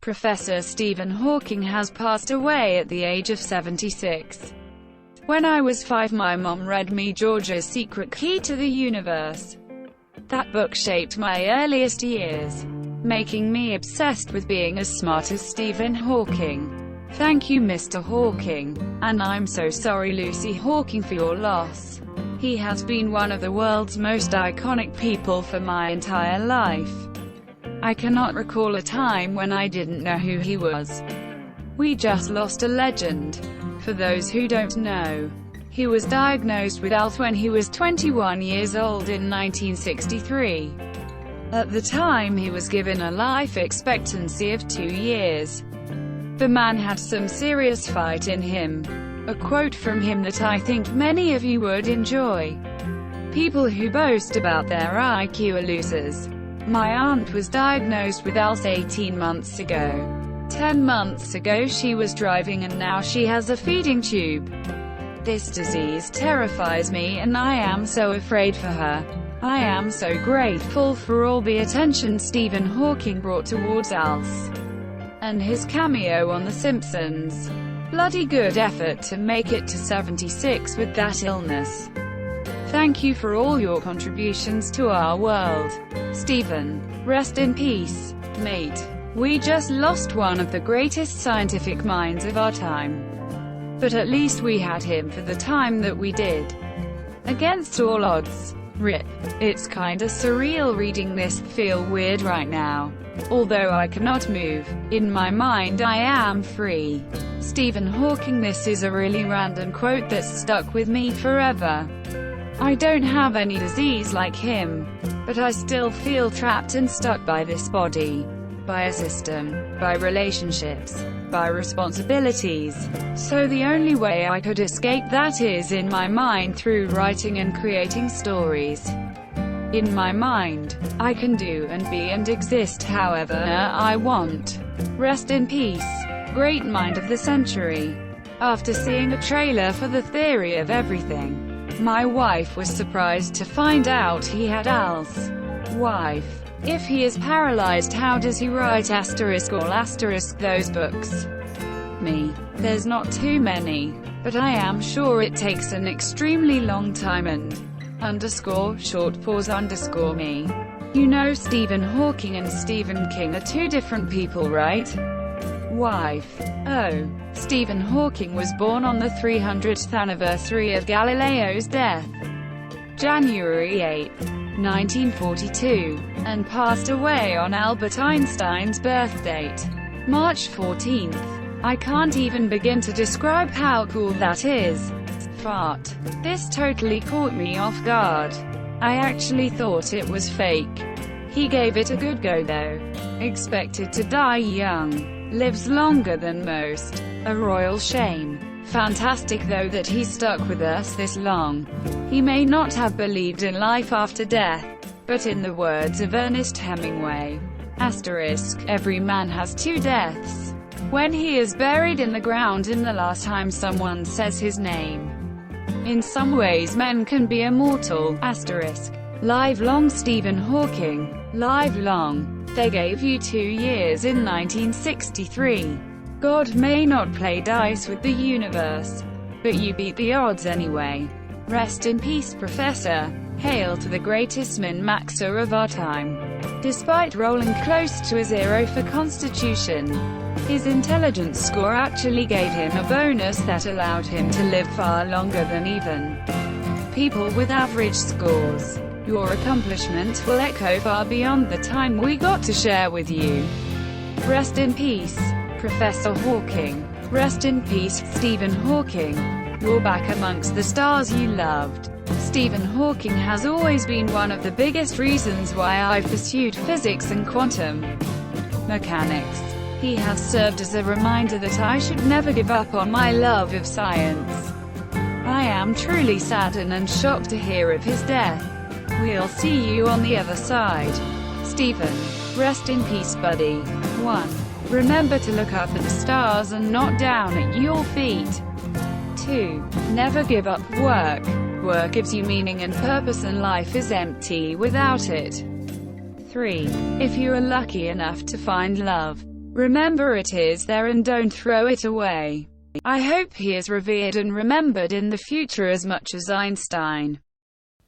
Professor Stephen Hawking has passed away at the age of 76. When I was 5, my mom read me George's Secret Key to the Universe. That book shaped my earliest years, making me obsessed with being as smart as Stephen Hawking. Thank you, Mr. Hawking. And I'm so sorry, Lucy Hawking, for your loss. He has been one of the world's most iconic people for my entire life. I cannot recall a time when I didn't know who he was. We just lost a legend. For those who don't know, he was diagnosed with ALS when he was 21 years old in 1963. At the time, he was given a life expectancy of 2 years. The man had some serious fight in him. A quote from him that I think many of you would enjoy. People who boast about their IQ are losers. My aunt was diagnosed with ALS 18 months ago. 10 months ago she was driving and now she has a feeding tube. This disease terrifies me and I am so afraid for her. I am so grateful for all the attention Stephen Hawking brought towards ALS and his cameo on The Simpsons. Bloody good effort to make it to 76 with that illness. Thank you for all your contributions to our world. Stephen, rest in peace, mate. We just lost one of the greatest scientific minds of our time. But at least we had him for the time that we did. Against all odds. RIP. It's kinda surreal reading this, feel weird right now. Although I cannot move, in my mind I am free. Stephen Hawking. This is a really random quote that's stuck with me forever. I don't have any disease like him, but I still feel trapped and stuck by this body, by a system, by relationships, by responsibilities. So the only way I could escape that is in my mind, through writing and creating stories. In my mind, I can do and be and exist however I want. Rest in peace, great mind of the century. After seeing a trailer for The Theory of Everything, my wife was surprised to find out he had ALS. Wife: if he is paralyzed, how does he write *all* those books? Me: there's not too many, but I am sure it takes an extremely long time and _me. You know, Stephen Hawking and Stephen King are two different people, right? Wife: oh, Stephen Hawking was born on the 300th anniversary of Galileo's death, January 8, 1942, and passed away on Albert Einstein's birth date, March 14. I can't even begin to describe how cool that is. Fart. This totally caught me off guard. I actually thought it was fake. He gave it a good go though. Expected to die young. Lives longer than most. A royal shame. Fantastic though that he stuck with us this long. He may not have believed in life after death, but in the words of Ernest Hemingway, every man has 2 deaths. When he is buried in the ground and the last time someone says his name. In some ways men can be immortal, Live long Stephen Hawking. Live long. They gave you 2 years in 1963. God may not play dice with the universe, but you beat the odds anyway. Rest in peace, Professor. Hail to the greatest min-maxer of our time. Despite rolling close to a 0 for Constitution, his intelligence score actually gave him a bonus that allowed him to live far longer than even people with average scores. Your accomplishment will echo far beyond the time we got to share with you. Rest in peace, Professor Hawking. Rest in peace, Stephen Hawking. You're back amongst the stars you loved. Stephen Hawking has always been one of the biggest reasons why I've pursued physics and quantum mechanics. He has served as a reminder that I should never give up on my love of science. I am truly saddened and shocked to hear of his death. We'll see you on the other side. Stephen, rest in peace, buddy. 1. Remember to look up at the stars and not down at your feet. 2. Never give up work. Work gives you meaning and purpose, and life is empty without it. 3. If you are lucky enough to find love, Remember it is there and don't throw it away. I hope he is revered and remembered in the future as much as Einstein,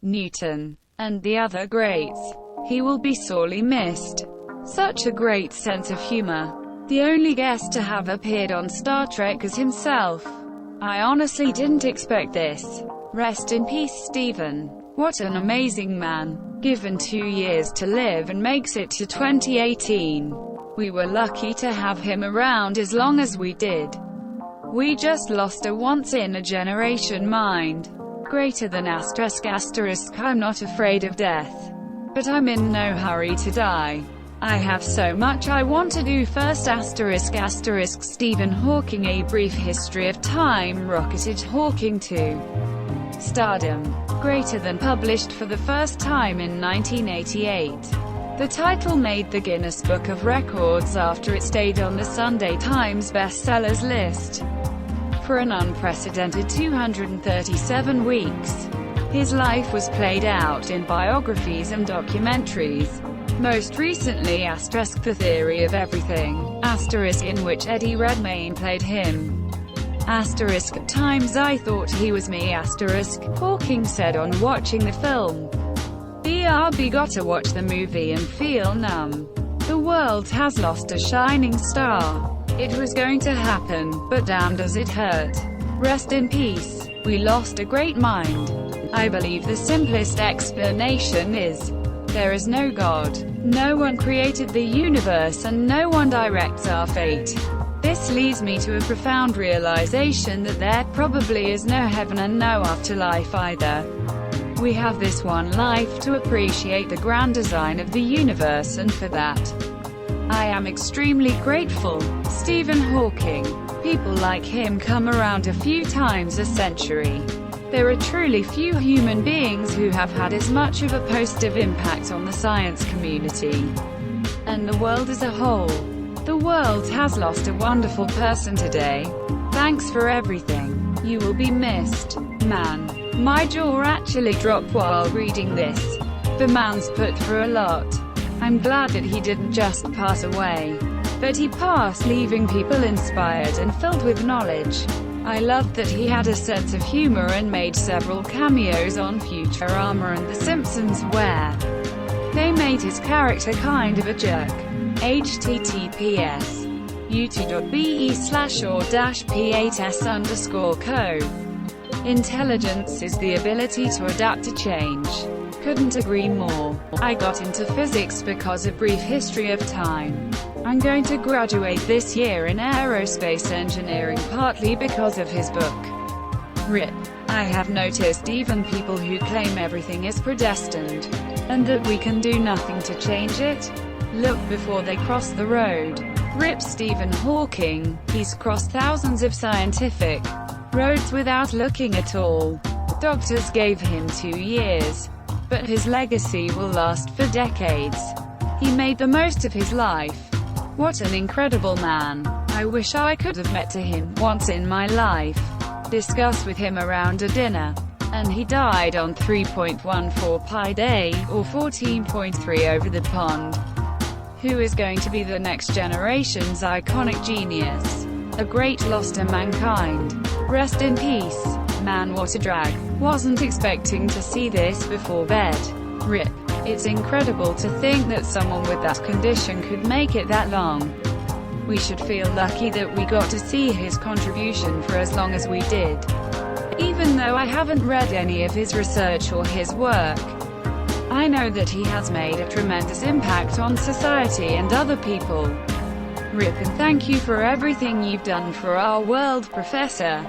Newton, and the other greats. He will be sorely missed. Such a great sense of humor. The only guest to have appeared on Star Trek as himself. I honestly didn't expect this. Rest in peace, Stephen. What an amazing man. Given 2 years to live and makes it to 2018. We were lucky to have him around as long as we did. We just lost a once-in-a-generation mind. Greater than ***. I'm not afraid of death. But I'm in no hurry to die. I have so much I want to do first ***. Stephen Hawking. A Brief History of Time rocketed Hawking to stardom. Greater than published for the first time in 1988. The title made the Guinness Book of Records after it stayed on the Sunday Times bestsellers list for an unprecedented 237 weeks. His life was played out in biographies and documentaries. Most recently **The Theory of Everything*, in which Eddie Redmayne played him. *At times I thought he was me*, Hawking said on watching the film. BRB got to watch the movie and feel numb. The world has lost a shining star. It was going to happen, but damn does it hurt. Rest in peace. We lost a great mind. I believe the simplest explanation is, there is no God. No one created the universe and no one directs our fate. This leads me to a profound realization that there probably is no heaven and no afterlife either. We have this one life to appreciate the grand design of the universe, and for that, I am extremely grateful. Stephen Hawking. People like him come around a few times a century. There are truly few human beings who have had as much of a positive impact on the science community and the world as a whole. The world has lost a wonderful person today. Thanks for everything. You will be missed. Man. My jaw actually dropped while reading this. The man's put through a lot. I'm glad that he didn't just pass away, but he passed leaving people inspired and filled with knowledge. I loved that he had a sense of humor and made several cameos on Futurama and The Simpsons where they made his character kind of a jerk. https u2.be/or-p8s_co. Intelligence is the ability to adapt to change. Couldn't agree more. I got into physics because of Brief History of Time. I'm going to graduate this year in aerospace engineering partly because of his book. RIP. I have noticed even people who claim everything is predestined, and that we can do nothing to change it, look before they cross the road. RIP Stephen Hawking. He's crossed thousands of scientific roads without looking at all. Doctors gave him 2 years. But his legacy will last for decades. He made the most of his life. What an incredible man. I wish I could have met him once in my life. Discuss with him around a dinner. And he died on 3.14 Pi Day, or 14.3 over the pond. Who is going to be the next generation's iconic genius? A great loss to mankind. Rest in peace. Man, what a drag. Wasn't expecting to see this before bed. RIP. It's incredible to think that someone with that condition could make it that long. We should feel lucky that we got to see his contribution for as long as we did. Even though I haven't read any of his research or his work, I know that he has made a tremendous impact on society and other people. RIP, and thank you for everything you've done for our world, Professor.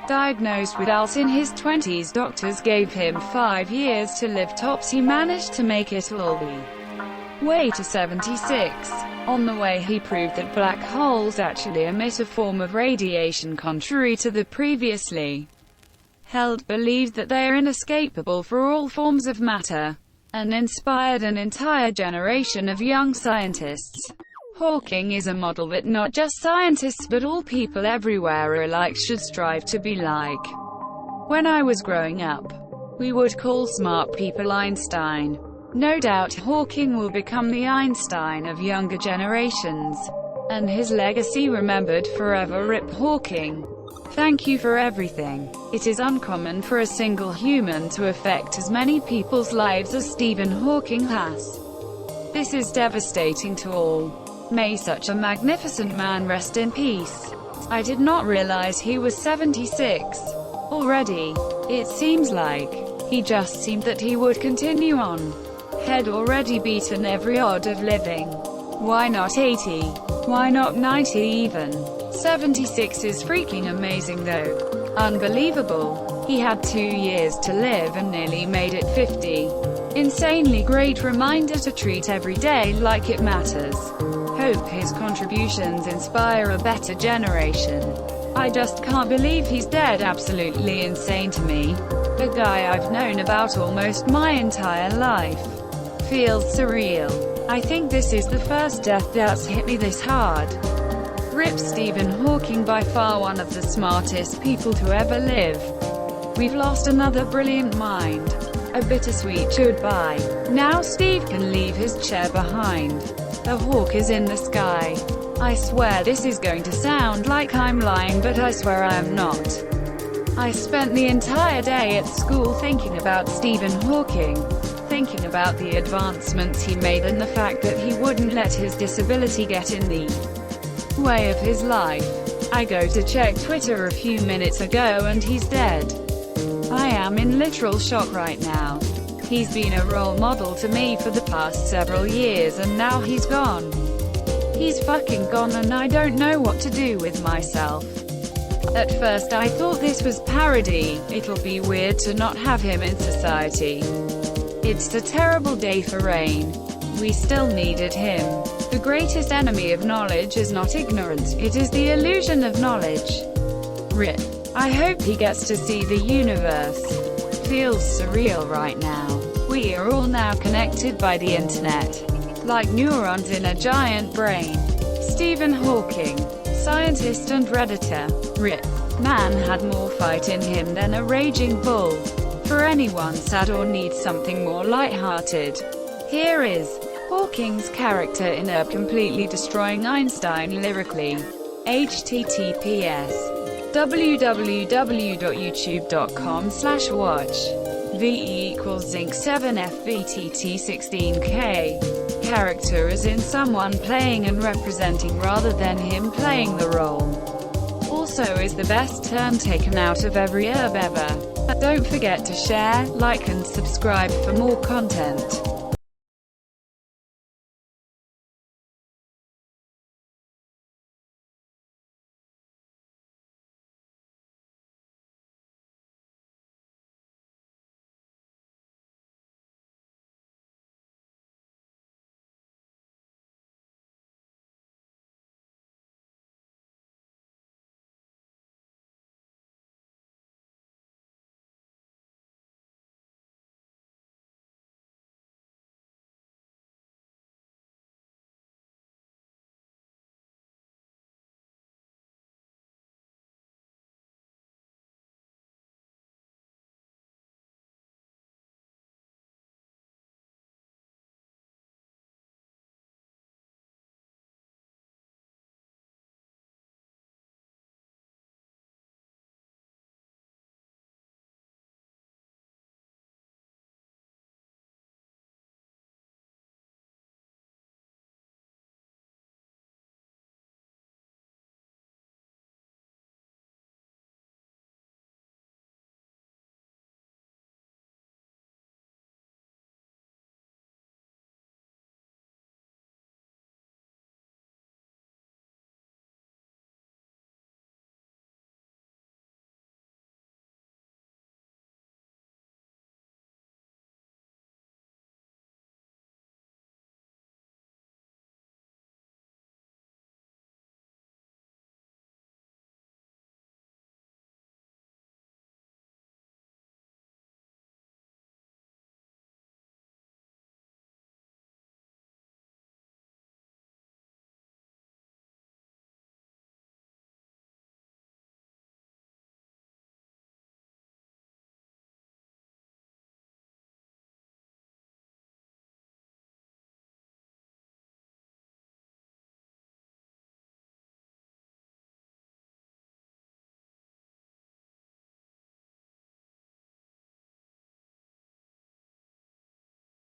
Diagnosed with ALS in his 20s, doctors gave him 5 years to live tops. He managed to make it all the way to 76. On the way he proved that black holes actually emit a form of radiation contrary to the previously held belief that they are inescapable for all forms of matter, and inspired an entire generation of young scientists. Hawking is a model that not just scientists but all people everywhere alike should strive to be like. When I was growing up, we would call smart people Einstein. No doubt Hawking will become the Einstein of younger generations. and his legacy remembered forever. Rip Hawking. Thank you for everything. It is uncommon for a single human to affect as many people's lives as Stephen Hawking has. This is devastating to all. May such a magnificent man rest in peace. I did not realize he was 76 already. It seems like he just seemed that he would continue on. Had already beaten every odd of living. Why not 80? Why not 90 even? 76 is freaking amazing though. Unbelievable. He had 2 years to live and nearly made it 50. Insanely great reminder to treat every day like it matters. Hope his contributions inspire a better generation. I just can't believe he's dead. Absolutely insane to me. A guy I've known about almost my entire life. Feels surreal. I think this is the first death that's hit me this hard. Rip Stephen Hawking, by far one of the smartest people to ever live. We've lost another brilliant mind. A bittersweet goodbye. Now Steve can leave his chair behind. The hawk is in the sky. I swear this is going to sound like I'm lying, but I swear I am not. I spent the entire day at school thinking about Stephen Hawking. Thinking about the advancements he made and the fact that he wouldn't let his disability get in the way of his life. I go to check Twitter a few minutes ago and he's dead. I am in literal shock right now. He's been a role model to me for the past several years and now he's gone. He's fucking gone and I don't know what to do with myself. At first I thought this was parody. It'll be weird to not have him in society. It's a terrible day for Rain. We still needed him. The greatest enemy of knowledge is not ignorance, it is the illusion of knowledge. Rip. I hope he gets to see the universe. Feels surreal right now. We are all now connected by the internet. Like neurons in a giant brain. Stephen Hawking. Scientist and redditor. Rip. Man had more fight in him than a raging bull. For anyone sad or needs something more lighthearted, here is Hawking's character in Up, completely destroying Einstein lyrically. https://www.youtube.com/watch VE=Zinc7FVTT16K. Character as in someone playing and representing rather than him playing the role. Also is the best term taken out of every herb ever. Don't forget to share, like and subscribe for more content.